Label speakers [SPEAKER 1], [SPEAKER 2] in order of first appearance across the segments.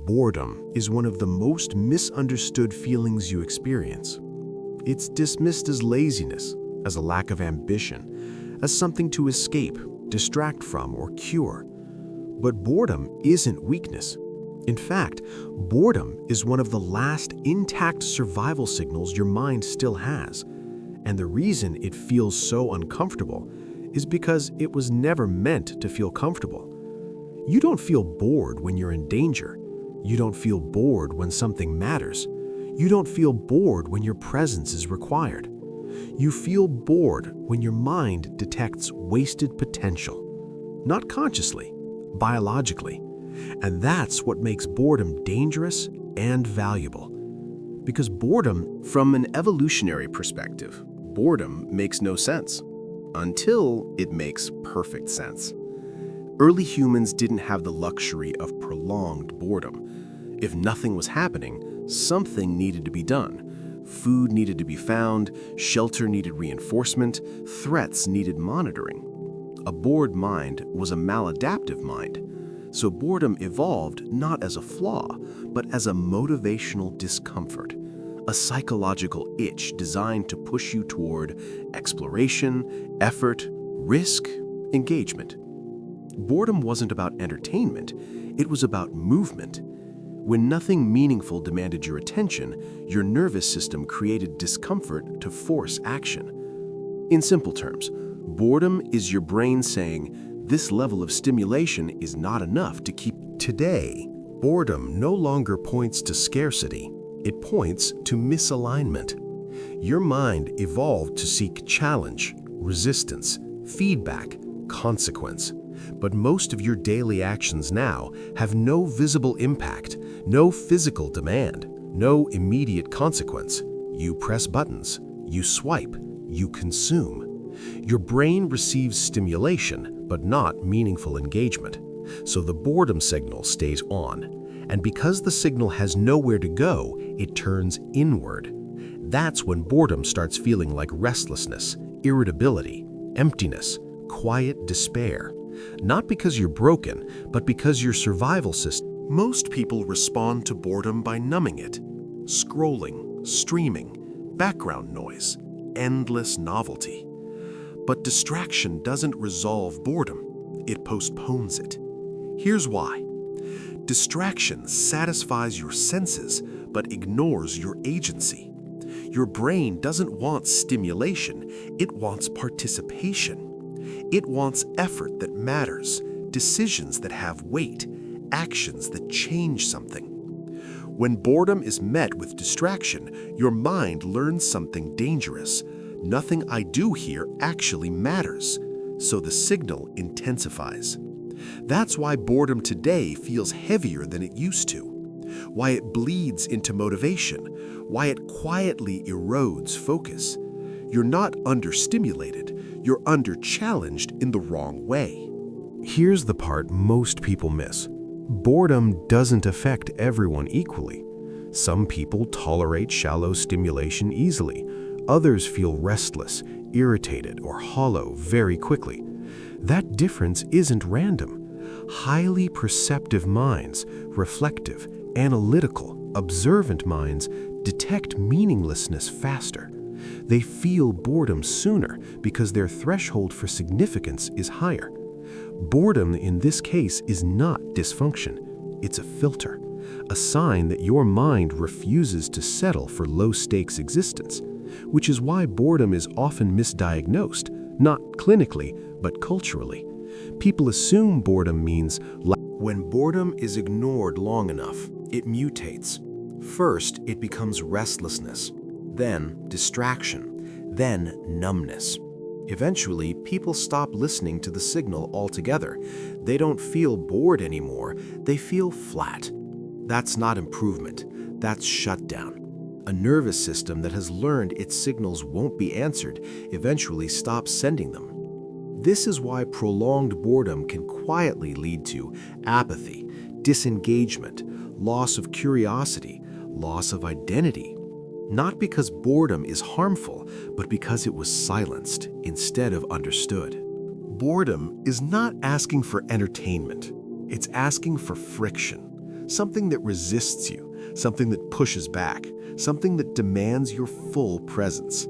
[SPEAKER 1] Boredom is one of the most misunderstood feelings you experience. It's dismissed as laziness, as a lack of ambition, as something to escape, distract from, or cure. But boredom isn't weakness. In fact, boredom is one of the last intact survival signals your mind still has. And the reason it feels so uncomfortable is because it was never meant to feel comfortable. You don't feel bored when you're in danger. You don't feel bored when something matters. You don't feel bored when your presence is required. You feel bored when your mind detects wasted potential. Not consciously, biologically. And that's what makes boredom dangerous and valuable. Because boredom, from an evolutionary perspective, boredom makes no sense until it makes perfect sense. Early humans didn't have the luxury of prolonged boredom. If nothing was happening, something needed to be done. Food needed to be found, shelter needed reinforcement, threats needed monitoring. A bored mind was a maladaptive mind. So boredom evolved not as a flaw, but as a motivational discomfort, a psychological itch designed to push you toward exploration, effort, risk, engagement. Boredom wasn't about entertainment, it was about movement. When nothing meaningful demanded your attention, your nervous system created discomfort to force action. In simple terms, boredom is your brain saying, this level of stimulation is not enough to keep. Today, boredom no longer points to scarcity, it points to misalignment. Your mind evolved to seek challenge, resistance, feedback, consequence. But most of your daily actions now have no visible impact, no physical demand, no immediate consequence. You press buttons, you swipe, you consume. Your brain receives stimulation, but not meaningful engagement. So the boredom signal stays on. And because the signal has nowhere to go, it turns inward. That's when boredom starts feeling like restlessness, irritability, emptiness, quiet despair. Not because you're broken, but because your survival system. Most people respond to boredom by numbing it. Scrolling, streaming, background noise, endless novelty. But distraction doesn't resolve boredom, it postpones it. Here's why. Distraction satisfies your senses, but ignores your agency. Your brain doesn't want stimulation, it wants participation. It wants effort that matters, decisions that have weight, actions that change something. When boredom is met with distraction, your mind learns something dangerous. Nothing I do here actually matters, so the signal intensifies. That's why boredom today feels heavier than it used to, why it bleeds into motivation, why it quietly erodes focus. You're not understimulated, you're under-challenged in the wrong way. Here's the part most people miss. Boredom doesn't affect everyone equally. Some people tolerate shallow stimulation easily. Others feel restless, irritated, or hollow very quickly. That difference isn't random. Highly perceptive minds, reflective, analytical, observant minds detect meaninglessness faster. They feel boredom sooner because their threshold for significance is higher. Boredom in this case is not dysfunction. It's a filter, a sign that your mind refuses to settle for low-stakes existence. Which is why boredom is often misdiagnosed, not clinically, but culturally. People assume boredom means when boredom is ignored long enough, it mutates. First, it becomes restlessness, then distraction, then numbness. Eventually, people stop listening to the signal altogether. They don't feel bored anymore, they feel flat. That's not improvement, that's shutdown. A nervous system that has learned its signals won't be answered eventually stops sending them. This is why prolonged boredom can quietly lead to apathy, disengagement, loss of curiosity, loss of identity. Not because boredom is harmful, but because it was silenced instead of understood. Boredom is not asking for entertainment. It's asking for friction. something that resists you, something that pushes back, something that demands your full presence.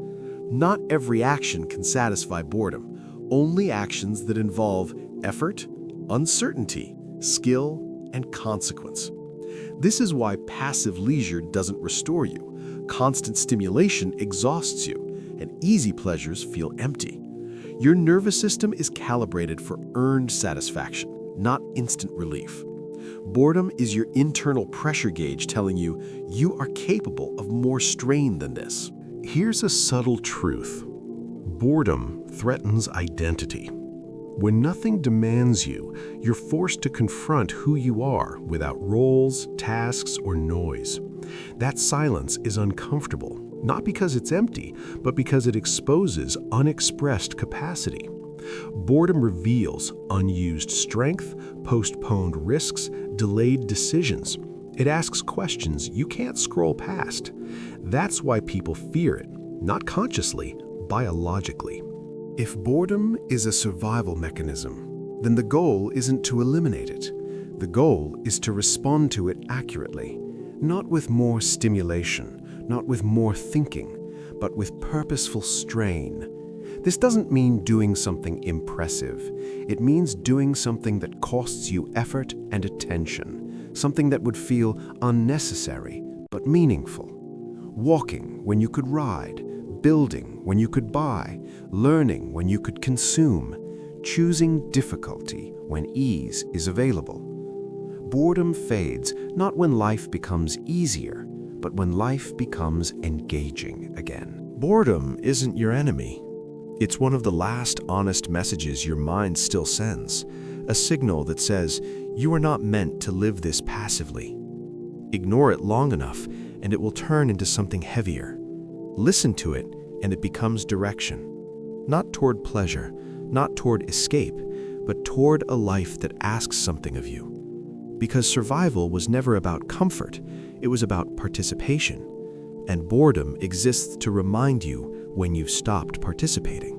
[SPEAKER 1] Not every action can satisfy boredom, only actions that involve effort, uncertainty, skill, and consequence. This is why passive leisure doesn't restore you. Constant stimulation exhausts you, and easy pleasures feel empty. Your nervous system is calibrated for earned satisfaction, not instant relief. Boredom is your internal pressure gauge telling you you are capable of more strain than this. Here's a subtle truth. Boredom threatens identity. When nothing demands you, you're forced to confront who you are without roles, tasks, or noise. That silence is uncomfortable, not because it's empty, but because it exposes unexpressed capacity. Boredom reveals unused strength, postponed risks, delayed decisions. It asks questions you can't scroll past. That's why people fear it, not consciously, biologically. If boredom is a survival mechanism, then the goal isn't to eliminate it. The goal is to respond to it accurately, not with more stimulation, not with more thinking, but with purposeful strain. This doesn't mean doing something impressive. It means doing something that costs you effort and attention, something that would feel unnecessary but meaningful. Walking when you could ride, building when you could buy, learning when you could consume, choosing difficulty when ease is available. Boredom fades not when life becomes easier, but when life becomes engaging again. Boredom isn't your enemy. It's one of the last honest messages your mind still sends, a signal that says you are not meant to live this passively. Ignore it long enough, and it will turn into something heavier. Listen to it, and it becomes direction. Not toward pleasure, not toward escape, but toward a life that asks something of you. Because survival was never about comfort, it was about participation. And boredom exists to remind you when you've stopped participating.